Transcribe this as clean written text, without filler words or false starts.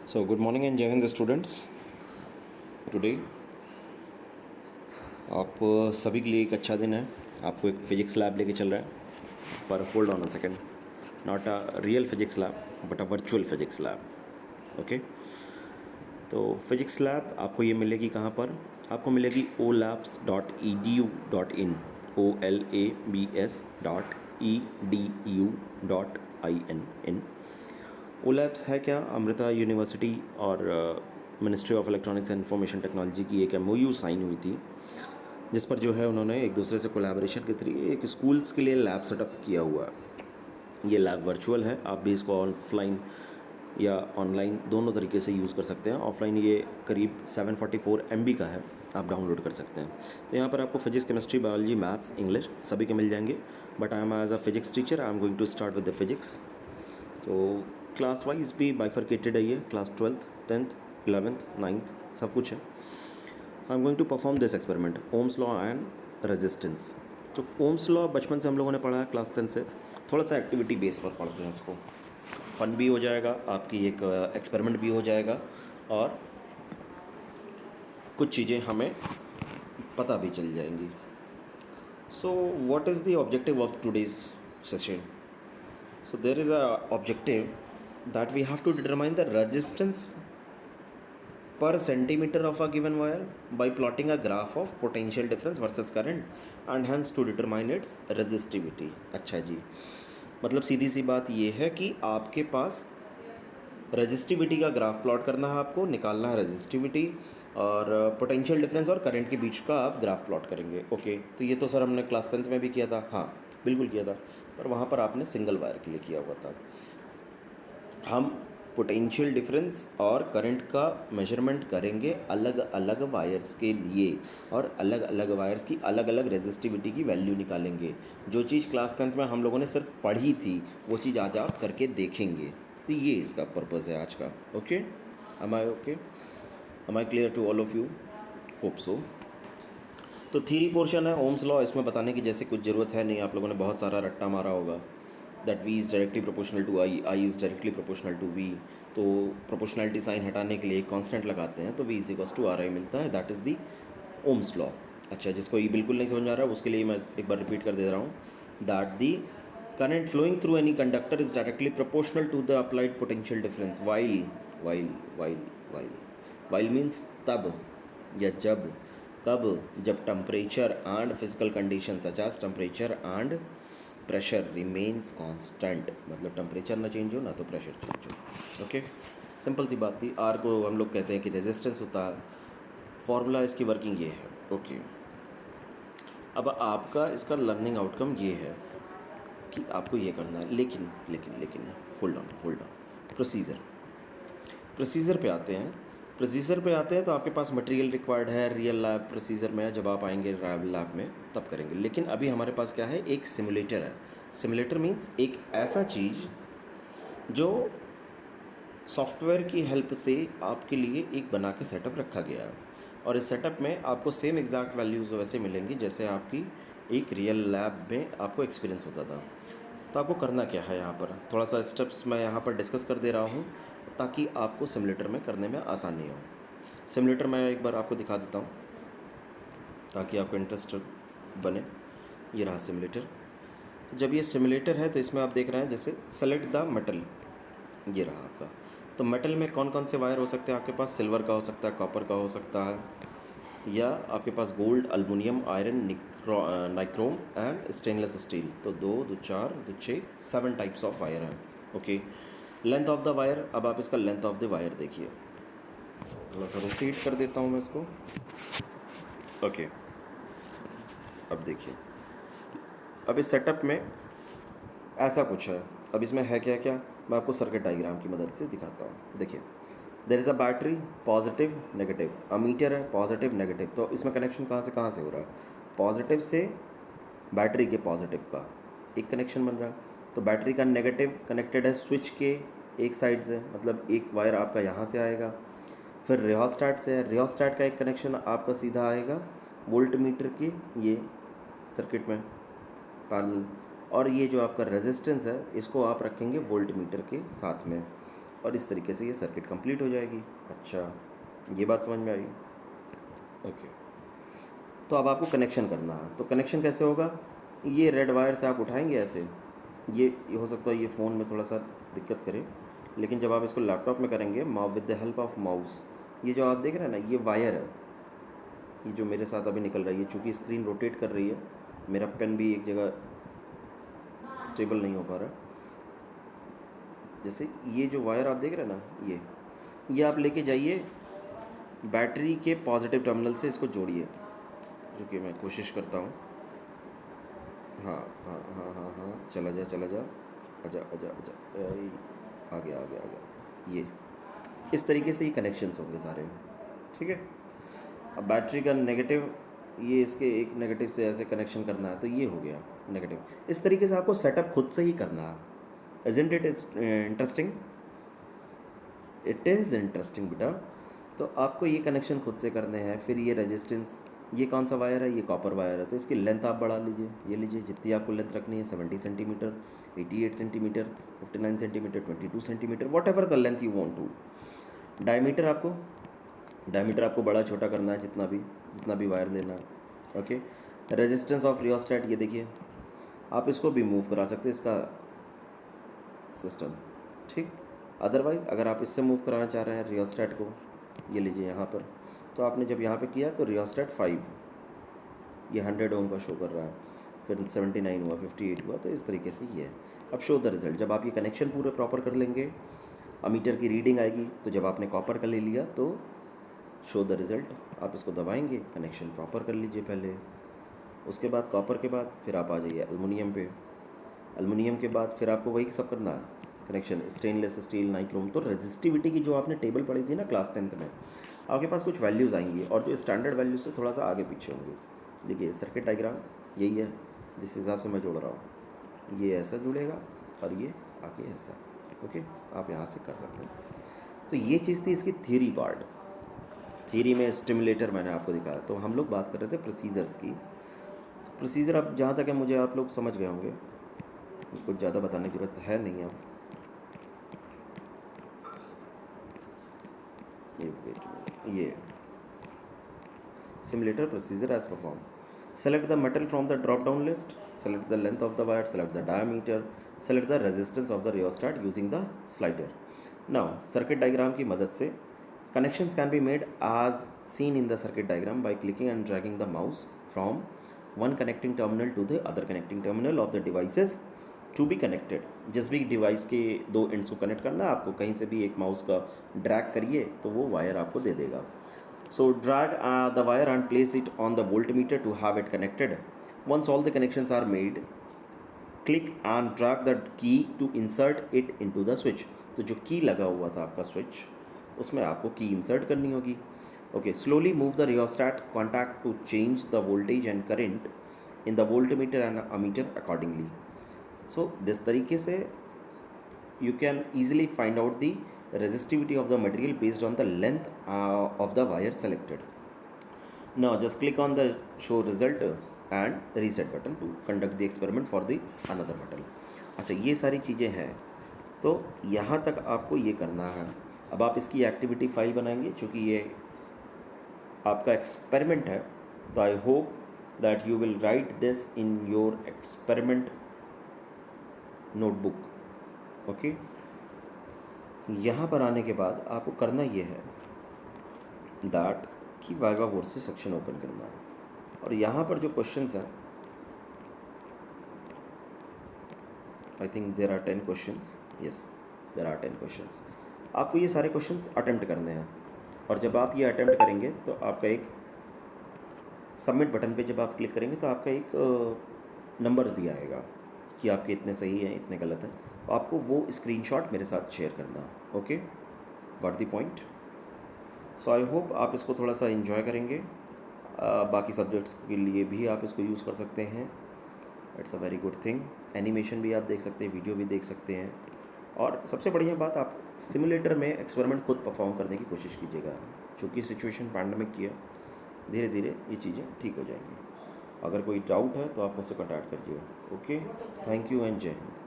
So good morning and जय Hind students. Today आप सभी के लिए एक अच्छा दिन है। आपको एक फिजिक्स लैब लेके चल रहा है, पर hold on a second, not a real physics lab but a virtual physics lab. Okay, तो फिजिक्स लैब आपको ये मिलेगी कहाँ पर? आपको मिलेगी olabs.edu.in, olabs.edu.in। ओलैब्स है क्या? अमृता यूनिवर्सिटी और ministry of electronics and information technology की एक MOU साइन हुई थी, जिस पर जो है उन्होंने एक दूसरे से कोलैबोरेशन के थ्रू एक स्कूल्स के लिए लैब सेटअप किया हुआ है। ये लैब वर्चुअल है, आप भी इसको ऑफलाइन या ऑनलाइन दोनों तरीके से यूज़ कर सकते हैं। ऑफलाइन ये करीब 744 MB का है, आप डाउनलोड कर सकते हैं। तो यहाँ पर आपको physics, chemistry, biology, maths, English सभी के मिल जाएंगे। But I am as a physics teacher, I am going to start with the physics. तो क्लास वाइज भी बाइफरकेटेड है, ये class 12th 10th 11th 9th सब कुछ है। I am going to perform this experiment, Ohm's law and resistance. तो Ohm's law बचपन से हम लोगों ने पढ़ा है क्लास 10 से। थोड़ा सा एक्टिविटी बेस पर पढ़ते हैं इसको, फन भी हो जाएगा, आपकी एक एक्सपेरिमेंट भी हो जाएगा और कुछ चीज़ें हमें पता भी चल जाएंगी। So what is the objective of today's session? So there is a objective that we have to determine the resistance per centimeter of a given wire by plotting a graph of potential difference versus current and hence to determine its resistivity। अच्छा जी, मतलब सीधी सी बात ये है कि आपके पास resistivity का graph plot करना है, आपको निकालना है रेजिस्टिविटी, और पोटेंशियल डिफरेंस और करंट के बीच का आप ग्राफ प्लॉट करेंगे। ओके, तो ये तो सर हमने क्लास 10th में भी किया था। हाँ बिल्कुल किया था, पर वहाँ पर आपने सिंगल वायर के लिए किया हुआ था। हम पोटेंशियल डिफरेंस और करंट का मेजरमेंट करेंगे अलग अलग वायर्स के लिए, और अलग अलग वायर्स की अलग अलग रेजिस्टिविटी की वैल्यू निकालेंगे। जो चीज़ क्लास 10th में हम लोगों ने सिर्फ पढ़ी थी वो चीज़ आज आप करके देखेंगे। तो ये इसका पर्पज़ है आज का। Okay, am I clear to all of you? Hope so. तो थ्योरी पोर्शन है ओम्स लॉ, इसमें बताने की जैसे कुछ ज़रूरत है नहीं, आप लोगों ने बहुत सारा रट्टा मारा होगा। That V is directly proportional to I is directly proportional to V। तो प्रोपोर्शनलिटी साइन हटाने के लिए कांस्टेंट लगाते हैं तो V is equals to RI मिलता है, that is the Ohm's law. अच्छा, जिसको ये बिल्कुल नहीं समझ आ रहा है उसके लिए मैं एक बार रिपीट कर दे रहा हूँ, that the current flowing through any conductor is directly proportional to the applied potential difference while while while while while means तब या जब, कब? जब temperature and physical condition such as temperature and pressure remains constant, मतलब temperature ना change हो ना तो प्रेशर चेंज हो। ओके, सिंपल सी बात थी। आर को हम लोग कहते हैं कि रेजिस्टेंस होता है, फॉर्मूला इसकी वर्किंग ये है। ओके, अब आपका इसका लर्निंग आउटकम ये है कि आपको ये करना है, लेकिन लेकिन लेकिन होल्ड ऑन प्रोसीजर पे आते हैं। प्रोसीजर पे आते हैं तो आपके पास मटेरियल रिक्वायर्ड है रियल लैब प्रोसीजर में, जब आप आएंगे लैब में तब करेंगे। लेकिन अभी हमारे पास क्या है, एक सिमुलेटर है। सिमुलेटर मीन्स एक ऐसा चीज़ जो सॉफ्टवेयर की हेल्प से आपके लिए एक बना के सेटअप रखा गया है, और इस सेटअप में आपको सेम एग्जैक्ट वैल्यूज़ वैसे मिलेंगी जैसे आपकी एक रियल लैब में आपको एक्सपीरियंस होता था। तो आपको करना क्या है, यहाँ पर थोड़ा सा स्टेप्स मैं यहाँ पर डिस्कस कर दे रहा हूँ ताकि आपको सिमुलेटर में करने में आसानी हो। सिमुलेटर मैं एक बार आपको दिखा देता हूँ ताकि आपको इंटरेस्ट बने। ये रहा सिमुलेटर। तो जब ये सिमुलेटर है तो इसमें आप देख रहे हैं जैसे सेलेक्ट द मेटल, ये रहा आपका। तो मेटल में कौन कौन से वायर हो सकते हैं आपके पास? सिल्वर का हो सकता है, कॉपर का हो सकता है, या आपके पास gold, aluminium, iron, nichrome and stainless steel. तो 2 2 4 2 6 7 टाइप्स ऑफ वायर हैं। Okay, length of the wire, अब आप इसका लेंथ ऑफ द वायर देखिए। थोड़ा सा रोटेट कर देता हूँ मैं इसको। ओके, अब देखिए, अब इस सेटअप में ऐसा कुछ है। अब इसमें है क्या क्या, मैं आपको सर्किट डायग्राम की मदद से दिखाता हूँ। देखिए, there is a battery, positive negative, ammeter है, पॉजिटिव नेगेटिव। तो इसमें कनेक्शन कहाँ से हो रहा है? पॉजिटिव से बैटरी के पॉजिटिव का एक कनेक्शन बन रहा है। तो बैटरी का नेगेटिव कनेक्टेड है स्विच के एक साइड से, मतलब एक वायर आपका यहाँ से आएगा। फिर रियोस्टैट से है, रियोस्टैट का एक कनेक्शन आपका सीधा आएगा वोल्ट मीटर के ये सर्किट में पैरेलल, और ये जो आपका रेजिस्टेंस है इसको आप रखेंगे वोल्ट मीटर के साथ में। और इस तरीके से ये सर्किट कंप्लीट हो जाएगी। अच्छा, ये बात समझ में आई। ओके, तो अब आपको कनेक्शन करना है। तो कनेक्शन कैसे होगा, ये रेड वायर से आप उठाएंगे ऐसे। ये हो सकता है ये फ़ोन में थोड़ा सा दिक्कत करे, लेकिन जब आप इसको लैपटॉप में करेंगे with the help of mouse, ये जो आप देख रहे हैं ना, ये वायर है, ये जो मेरे साथ अभी निकल रहा है, ये चूँकि स्क्रीन रोटेट कर रही है, मेरा पेन भी एक जगह स्टेबल नहीं हो पा रहा। जैसे ये जो वायर आप देख रहे हैं ना, ये आप लेके जाइए बैटरी के पॉजिटिव टर्मिनल से इसको जोड़िए, जो कि मैं कोशिश करता हूँ। हाँ हाँ हाँ हाँ हाँ, चला जा चला जा, आजा आजा आजा, आ गया आ गया आ गया। ये इस तरीके से ही कनेक्शंस होंगे सारे, ठीक है। अब बैटरी का नेगेटिव, ये इसके एक नेगेटिव से ऐसे कनेक्शन करना है, तो ये हो गया नेगेटिव। इस तरीके से आपको सेटअप खुद से ही करना है। Isn't it interesting? It is interesting बेटा। तो आपको ये कनेक्शन खुद से करने हैं। फिर ये रेजिस्टेंस, ये कौन सा वायर है, ये कॉपर वायर है, तो इसकी लेंथ आप बढ़ा लीजिए। ये लीजिए, जितनी आपको लेंथ रखनी है, 70 centimetre, 88 centimetre, 59 centimetre, 22 centimetre, whatever the length you want to. Diameter आपको बड़ा छोटा करना है, जितना भी वायर लेना है। ओके, रेजिस्टेंस ऑफ रियोस्टेट, ये देखिए, आप इसको भी मूव करा सकते हैं, इसका सिस्टम, ठीक। अदरवाइज़ अगर आप इससे मूव कराना चाह रहे हैं रियोस्टेट को, ये लीजिए यहाँ पर, तो आपने जब यहाँ पे किया तो रियोस्टेट 5, ये 100 ओम का शो कर रहा है, फिर 79 हुआ, 58 हुआ, तो इस तरीके से ये है। अब शो द रिज़ल्ट, जब आप ये कनेक्शन पूरे प्रॉपर कर लेंगे, अमीटर की रीडिंग आएगी, तो जब आपने कॉपर का ले लिया तो शो द रिज़ल्ट, आप इसको दबाएंगे, कनेक्शन प्रॉपर कर लीजिए पहले। उसके बाद कॉपर के बाद फिर आप आ जाइए एलुमिनियम पे। एलुमिनियम के बाद फिर आपको वही सब करना है, कनेक्शन स्टेनलेस स्टील, नाइक्रोम। तो रेजिस्टिविटी की जो आपने टेबल पढ़ी थी ना क्लास 10th में, आपके पास कुछ वैल्यूज़ आएंगी और जो स्टैंडर्ड वैल्यूज से थोड़ा सा आगे पीछे होंगे। देखिए सर्किट डायग्राम यही है जिस हिसाब से मैं जोड़ रहा हूँ, ये ऐसा जुड़ेगा और ये आगे ऐसा। ओके, आप यहाँ से कर सकते हैं। तो ये चीज़ थी इसकी थ्योरी पार्ट। थ्योरी में स्टिमुलेटर मैंने आपको दिखाया। तो हम लोग बात कर रहे थे प्रोसीजर्स की। तो प्रोसीजर अब जहाँ तक है मुझे आप लोग समझ गए होंगे, कुछ ज़्यादा बताने की जरूरत है नहीं। अब ये simulator procedure as performed. Select the metal from the drop down list, select the length of the wire, select the diameter, select the resistance of the rheostat using the slider. Now circuit diagram की मदद से connections can be made as seen in the circuit diagram by clicking and dragging the mouse from one connecting terminal to the other connecting terminal of the devices to be connected. जिस भी device के दो ends को connect करना है आपको, कहीं से भी एक माउस का ड्रैग करिए तो वो वायर आपको दे देगा। So drag the wire and place it on the voltmeter to have it connected. Once all the connections are made, click and drag the key to insert it into the switch. तो जो की लगा हुआ था आपका switch, उसमें आपको की इंसर्ट करनी होगी। Okay, slowly move the rheostat contact to change the voltage and current in the voltmeter and ammeter accordingly. So this तरीके से you can easily find out the resistivity of the material based on the length of the wire selected. Now just click on the show result and reset button to conduct the experiment for the another metal. अच्छा, ये सारी चीज़ें हैं, तो यहाँ तक आपको ये करना है। अब आप इसकी एक्टिविटी फाइल बनाएंगे, चूँकि ये आपका एक्सपेरिमेंट है, तो I hope that you will write this in your experiment notebook. Okay, यहाँ पर आने के बाद आपको करना ये है दैट कि वाइवा बोर्ड से सेक्शन ओपन करना है, और यहाँ पर जो क्वेश्चंस हैं, I think there are 10 questions, yes there are 10 questions. आपको ये सारे क्वेश्चंस अटेम्प्ट करने हैं, और जब आप ये अटेम्प्ट करेंगे तो आपका एक सबमिट बटन पे जब आप क्लिक करेंगे तो आपका एक नंबर भी आएगा कि आपके इतने सही हैं, इतने गलत हैं। तो आपको वो स्क्रीनशॉट मेरे साथ शेयर करना। Okay, got the point. So I hope आप इसको थोड़ा सा इन्जॉय करेंगे। बाकी सब्जेक्ट्स के लिए भी आप इसको यूज़ कर सकते हैं। It's a very good thing. Animation भी आप देख सकते हैं, वीडियो भी देख सकते हैं, और सबसे बढ़िया बात, आप सिमुलेटर में एक्सपेरिमेंट खुद परफॉर्म करने की कोशिश कीजिएगा। चूँकि सिचुएशन पैंडमिक की है, धीरे धीरे ये चीज़ें ठीक हो जाएंगी। अगर कोई डाउट है तो आप मुझसे कॉन्टैक्ट करिए। ओके, थैंक यू एंड जय हिंद।